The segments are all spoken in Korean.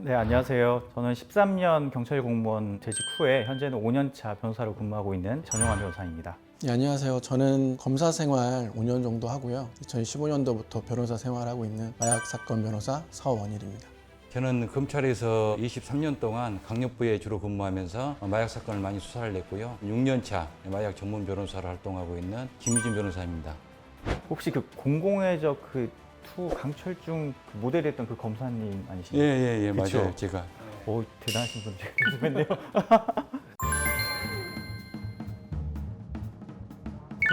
네, 안녕하세요. 저는 13년 경찰 공무원 재직 후에 현재는 5년차 변호사로 근무하고 있는 전용환 변호사입니다. 네, 안녕하세요. 저는 검사 생활 5년 정도 하고요. 2015년도부터 변호사 생활하고 있는 마약 사건 변호사 서원일입니다. 저는 검찰에서 23년 동안 강력부에 주로 근무하면서 마약 사건을 많이 수사를 했고요. 6년차 마약 전문 변호사로 활동하고 있는 김유진 변호사입니다. 혹시 그 공공의 적2 강철중 그 모델했던 그 검사님 아니신가요? 예, 그쵸? 맞아요. 제가. 오, 대단하신 분 제가 뵙네요.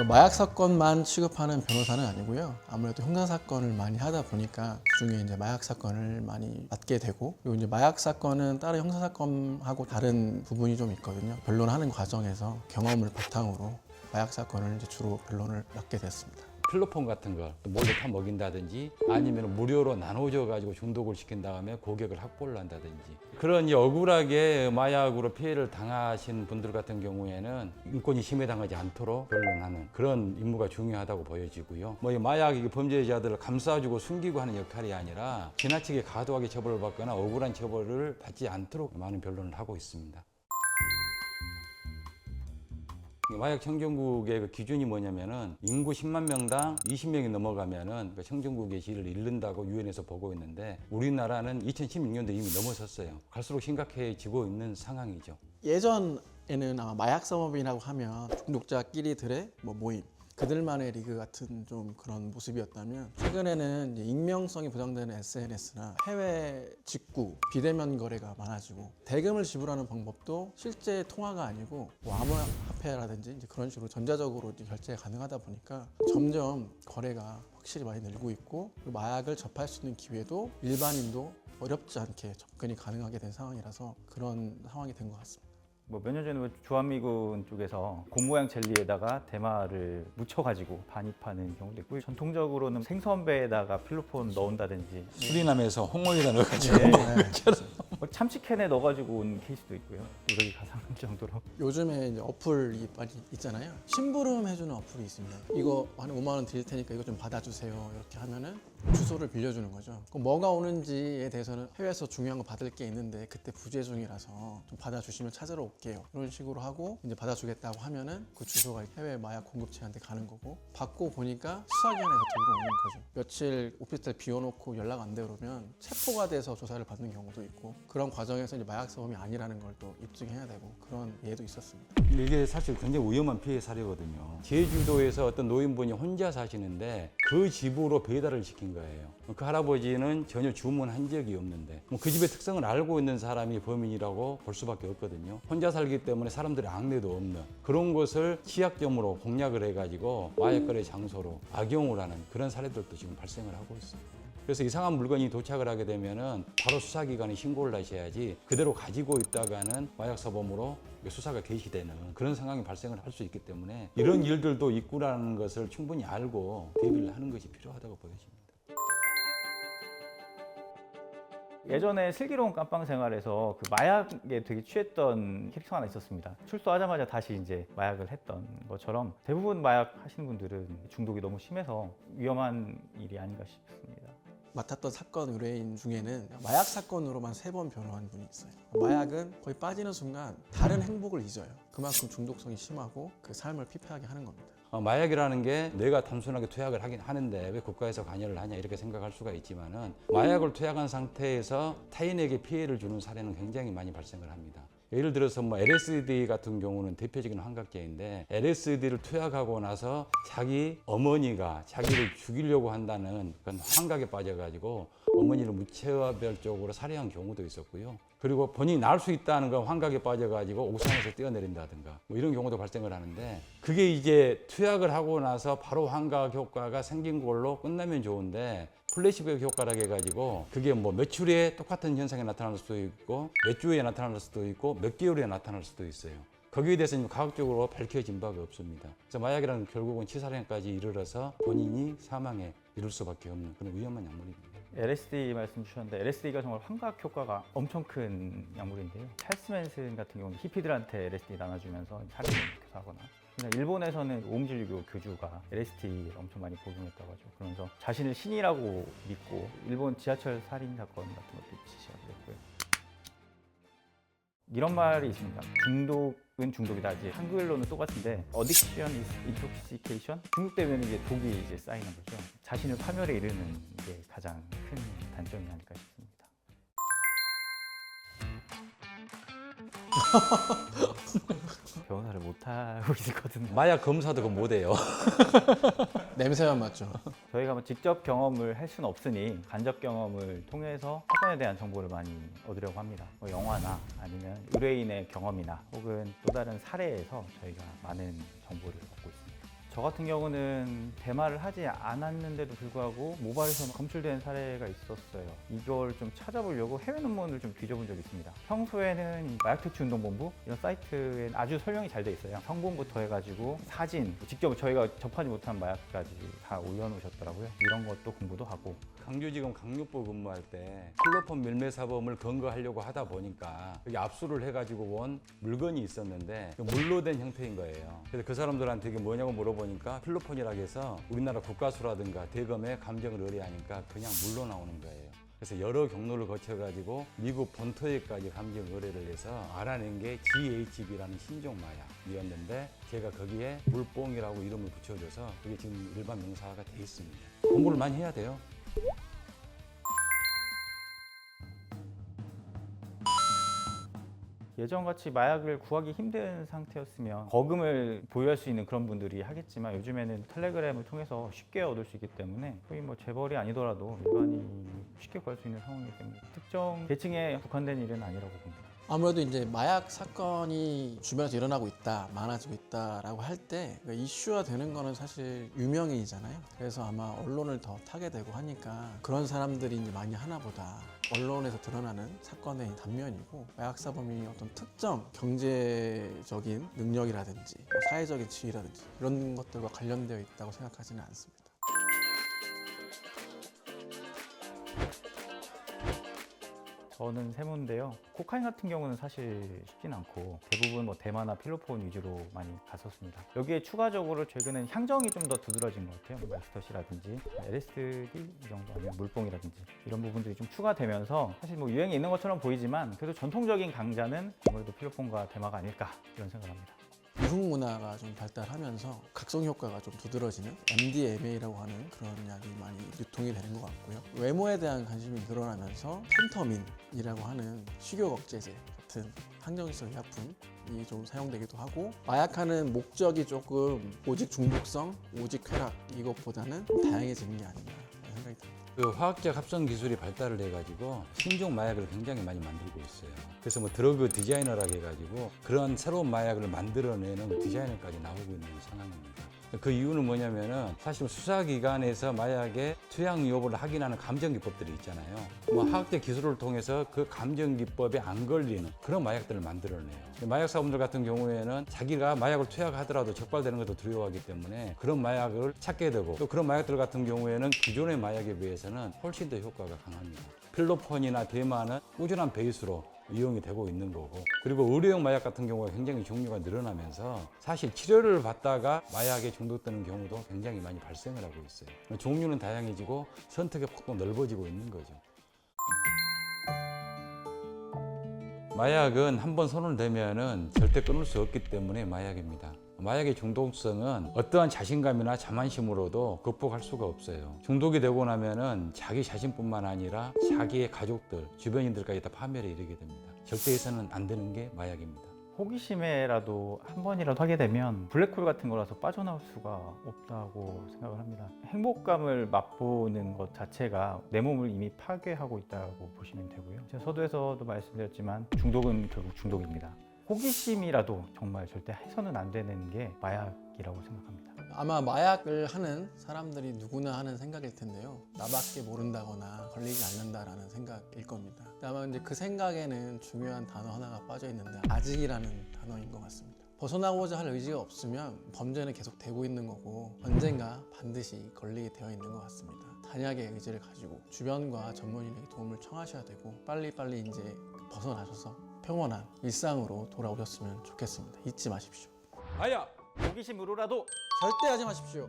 마약 사건만 취급하는 변호사는 아니고요. 아무래도 형사 사건을 많이 하다 보니까 그중에 이제 마약 사건을 많이 맡게 되고, 그리고 이제 마약 사건은 다른 형사 사건하고 다른 부분이 좀 있거든요. 변론하는 과정에서 경험을 바탕으로 마약 사건을 이제 주로 변론을 맡게 됐습니다. 필로폰 같은 걸 몰래 타 먹인다든지 아니면 무료로 나눠줘 가지고 중독을 시킨 다음에 고객을 확보를 한다든지 그런 억울하게 마약으로 피해를 당하신 분들 같은 경우에는 인권이 침해당하지 않도록 변론하는 그런 임무가 중요하다고 보여지고요. 이 마약 범죄자들을 감싸주고 숨기고 하는 역할이 아니라 지나치게 과도하게 처벌을 받거나 억울한 처벌을 받지 않도록 많은 변론을 하고 있습니다. 마약 청정국의 그 기준이 뭐냐면은 인구 10만 명당 20명이 넘어가면은 그 청정국의 질을 잃는다고 유엔에서 보고 있는데 우리나라는 2016년도 이미 넘어섰어요. 갈수록 심각해지고 있는 상황이죠. 예전에는 아마 마약 상업이라고 하면 중독자끼리들의 모임, 그들만의 리그 같은 좀 그런 모습이었다면, 최근에는 이제 익명성이 보장되는 SNS나 해외 직구, 비대면 거래가 많아지고 대금을 지불하는 방법도 실제 통화가 아니고 암호화폐라든지 이제 그런 식으로 전자적으로 이제 결제가 가능하다 보니까 점점 거래가 확실히 많이 늘고 있고, 그리고 마약을 접할 수 있는 기회도 일반인도 어렵지 않게 접근이 가능하게 된 상황이라서 그런 상황이 된 것 같습니다. 몇 년 전에 주한미군 쪽에서 곰 모양 젤리에다가 대마를 묻혀가지고 반입하는 경우도 있고, 전통적으로는 생선배에다가 필로폰 넣은다든지 수리남에서 홍어에다 넣어가지고 네. 먹는 것처럼. 참치캔에 넣어가지고 온 케이스도 있고요. 노력이 가상할 정도로. 요즘에 이제 어플이 많이 있잖아요. 심부름 해주는 어플이 있습니다. 이거 한 5만 원 드릴 테니까 이거 좀 받아주세요. 이렇게 하면은 주소를 빌려주는 거죠. 그럼 뭐가 오는지에 대해서는 해외에서 중요한 거 받을 게 있는데 그때 부재 중이라서 좀 받아주시면 찾으러 올게요. 이런 식으로 하고 이제 받아주겠다고 하면은 그 주소가 해외 마약 공급체한테 가는 거고, 받고 보니까 수사기관에서 들고 오는 거죠. 며칠 오피스텔 비워놓고 연락 안 돼 그러면 체포가 돼서 조사를 받는 경우도 있고, 그런 과정에서 이제 마약 사범이 아니라는 걸 또 입증해야 되고 그런 예도 있었습니다. 이게 사실 굉장히 위험한 피해 사례거든요. 제주도에서 어떤 노인분이 혼자 사시는데 그 집으로 배달을 시킨 거예요. 그 할아버지는 전혀 주문한 적이 없는데 그 집의 특성을 알고 있는 사람이 범인이라고 볼 수밖에 없거든요. 혼자 살기 때문에 사람들의 악내도 없는 그런 것을 치약점으로 공략을 해가지고 마약거래 장소로 악용을 하는 그런 사례들도 지금 발생을 하고 있습니다. 그래서 이상한 물건이 도착을 하게 되면은 바로 수사기관에 신고를 하셔야지 그대로 가지고 있다가는 마약사범으로 수사가 개시되는 그런 상황이 발생을 할 수 있기 때문에 이런 일들도 있구라는 것을 충분히 알고 대비를 하는 것이 필요하다고 보여집니다. 예전에 슬기로운 깜빵 생활에서 그 마약에 되게 취했던 캐릭터가 하나 있었습니다. 출소하자마자 다시 이제 마약을 했던 것처럼 대부분 마약 하시는 분들은 중독이 너무 심해서 위험한 일이 아닌가 싶습니다. 맡았던 사건 의뢰인 중에는 마약 사건으로만 3번 변호한 분이 있어요. 마약은 거의 빠지는 순간 다른 행복을 잊어요. 그만큼 중독성이 심하고 그 삶을 피폐하게 하는 겁니다. 마약이라는 게 내가 단순하게 투약을 하긴 하는데 왜 국가에서 관여를 하냐 이렇게 생각할 수가 있지만은 마약을 투약한 상태에서 타인에게 피해를 주는 사례는 굉장히 많이 발생을 합니다. 예를 들어서 LSD 같은 경우는 대표적인 환각제인데 LSD를 투약하고 나서 자기 어머니가 자기를 죽이려고 한다는 그런 환각에 빠져가지고 어머니를 무차별적으로 살해한 경우도 있었고요. 그리고 본인이 날 수 있다는 건 환각에 빠져가지고 옥상에서 뛰어내린다든가 이런 경우도 발생을 하는데, 그게 이제 투약을 하고 나서 바로 환각 효과가 생긴 걸로 끝나면 좋은데 플래시백 효과라고 해가지고 그게 몇 주에 똑같은 현상이 나타날 수도 있고 몇 주에 나타날 수도 있고 몇 개월에 나타날 수도 있어요. 거기에 대해서는 과학적으로 밝혀진 바가 없습니다. 그래서 마약이라는 결국은 치사량까지 이르러서 본인이 사망에 이를 수밖에 없는 그런 위험한 약물입니다. LSD 말씀 주셨는데 LSD가 정말 환각 효과가 엄청 큰 약물인데요. 찰스 맨슨 같은 경우는 히피들한테 LSD 나눠주면서 살인을 하거나, 일본에서는 오음진리교 교주가 LSD를 엄청 많이 복용했다고 하죠. 그러면서 자신을 신이라고 믿고 일본 지하철 살인 사건 같은 것도 지시가 됐고요. 이런 말이 있습니다. 중독은 중독이다. 이제 한글로는 똑같은데 addiction is intoxication. 중독되면 이제 독이 이제 쌓이는 거죠. 자신을 파멸에 이르는 게 가장 큰 단점이 아닐까 싶습니다. 변호사를 못 하고 있거든요. 마약 검사도 그거 못해요. 냄새만 맡죠. 저희가 뭐 직접 경험을 할 수는 없으니 간접 경험을 통해서 사건에 대한 정보를 많이 얻으려고 합니다. 뭐 영화나 아니면 의뢰인의 경험이나 혹은 또 다른 사례에서 저희가 많은 정보를 얻고 있습니다. 저 같은 경우는 대마를 하지 않았는데도 불구하고 모바일에서 검출된 사례가 있었어요. 이걸 좀 찾아보려고 해외 논문을 좀 뒤져본 적이 있습니다. 평소에는 마약퇴치운동본부 이런 사이트에 아주 설명이 잘 돼 있어요. 성분부터 해가지고 사진, 직접 저희가 접하지 못한 마약까지 다 올려놓으셨더라고요. 이런 것도 공부도 하고. 강주지검 강력부 근무할 때 필로폰 밀매 사범을 검거하려고 하다 보니까 여기 압수를 해가지고 온 물건이 있었는데 물로 된 형태인 거예요. 그래서 그 사람들한테 이게 뭐냐고 물어보니까 필로폰이라고 해서 우리나라 국가수라든가 대검의 감정을 의뢰하니까 그냥 물로 나오는 거예요. 그래서 여러 경로를 거쳐가지고 미국 본토에까지 감정 의뢰를 해서 알아낸 게 GHB라는 신종 마약이었는데 제가 거기에 물뽕이라고 이름을 붙여줘서 그게 지금 일반 명사가 돼 있습니다. 공부를 많이 해야 돼요. 예전같이 마약을 구하기 힘든 상태였으면 거금을 보유할 수 있는 그런 분들이 하겠지만 요즘에는 텔레그램을 통해서 쉽게 얻을 수 있기 때문에 거의 뭐 재벌이 아니더라도 일반인이 쉽게 구할 수 있는 상황이기 때문에 특정 계층에 국한된 일은 아니라고 봅니다. 아무래도 이제 마약 사건이 주변에서 일어나고 있다, 많아지고 있다라고 할 때 이슈화 되는 거는 사실 유명인이잖아요. 그래서 아마 언론을 더 타게 되고 하니까 그런 사람들이 이제 많이 하나 보다. 언론에서 드러나는 사건의 단면이고 마약 사범이 어떤 특정 경제적인 능력이라든지 사회적인 지위라든지 이런 것들과 관련되어 있다고 생각하지는 않습니다. 저는 세무인데요. 코카인 같은 경우는 사실 쉽진 않고 대부분 뭐 대마나 필로폰 위주로 많이 갔었습니다. 여기에 추가적으로 최근엔 향정이 좀 더 두드러진 것 같아요. 뭐 엑스터시라든지 LSD 이 정도 아니면 물뽕이라든지 이런 부분들이 좀 추가되면서 사실 뭐 유행이 있는 것처럼 보이지만 그래도 전통적인 강자는 아무래도 필로폰과 대마가 아닐까 이런 생각을 합니다. 유흥 문화가 좀 발달하면서 각성 효과가 좀 두드러지는 MDMA라고 하는 그런 약이 많이 유통이 되는 것 같고요. 외모에 대한 관심이 늘어나면서 펜터민이라고 하는 식욕 억제제 같은 항정성 약품이 좀 사용되기도 하고 마약하는 목적이 조금 오직 중독성, 오직 쾌락 이것보다는 다양해지는 게 아닌가 생각이 듭니다. 그 화학적 합성 기술이 발달을 해가지고 신종 마약을 굉장히 많이 만들고 있어요. 그래서 뭐 드러그 디자이너라고 해가지고 그런 새로운 마약을 만들어내는 디자이너까지 나오고 있는 상황입니다. 그 이유는 뭐냐면은 사실 수사기관에서 마약의 투약 여부를 확인하는 감정기법들이 있잖아요. 뭐 화학적 기술을 통해서 그 감정기법에 안 걸리는 그런 마약들을 만들어내요. 마약 사범들 같은 경우에는 자기가 마약을 투약하더라도 적발되는 것도 두려워하기 때문에 그런 마약을 찾게 되고 또 그런 마약들 같은 경우에는 기존의 마약에 비해서는 훨씬 더 효과가 강합니다. 필로폰이나 대마는 꾸준한 베이스로 이용이 되고 있는 거고 그리고 의료용 마약 같은 경우가 굉장히 종류가 늘어나면서 사실 치료를 받다가 마약에 중독되는 경우도 굉장히 많이 발생을 하고 있어요. 종류는 다양해지고 선택의 폭도 넓어지고 있는 거죠. 마약은 한번 손을 대면은 절대 끊을 수 없기 때문에 마약입니다. 마약의 중독성은 어떠한 자신감이나 자만심으로도 극복할 수가 없어요. 중독이 되고 나면은 자기 자신뿐만 아니라 자기의 가족들, 주변인들까지 다 파멸에 이르게 됩니다. 절대 해서는 안 되는 게 마약입니다. 호기심에라도 한 번이라도 하게 되면 블랙홀 같은 거라서 빠져나올 수가 없다고 생각을 합니다. 행복감을 맛보는 것 자체가 내 몸을 이미 파괴하고 있다고 보시면 되고요. 제가 서두에서도 말씀드렸지만 중독은 결국 중독입니다. 호기심이라도 정말 절대 해서는 안 되는 게 마약이라고 생각합니다. 아마 마약을 하는 사람들이 누구나 하는 생각일 텐데요. 나밖에 모른다거나 걸리지 않는다라는 생각일 겁니다. 아마 이제 그 생각에는 중요한 단어 하나가 빠져 있는데 아직이라는 단어인 것 같습니다. 벗어나고자 할 의지가 없으면 범죄는 계속 되고 있는 거고 언젠가 반드시 걸리게 되어 있는 것 같습니다. 단약의 의지를 가지고 주변과 전문인에게 도움을 청하셔야 되고 빨리빨리 이제 벗어나셔서 평온한 일상으로 돌아오셨으면 좋겠습니다. 잊지 마십시오. 마약! 호기심으로라도 절대 하지 마십시오.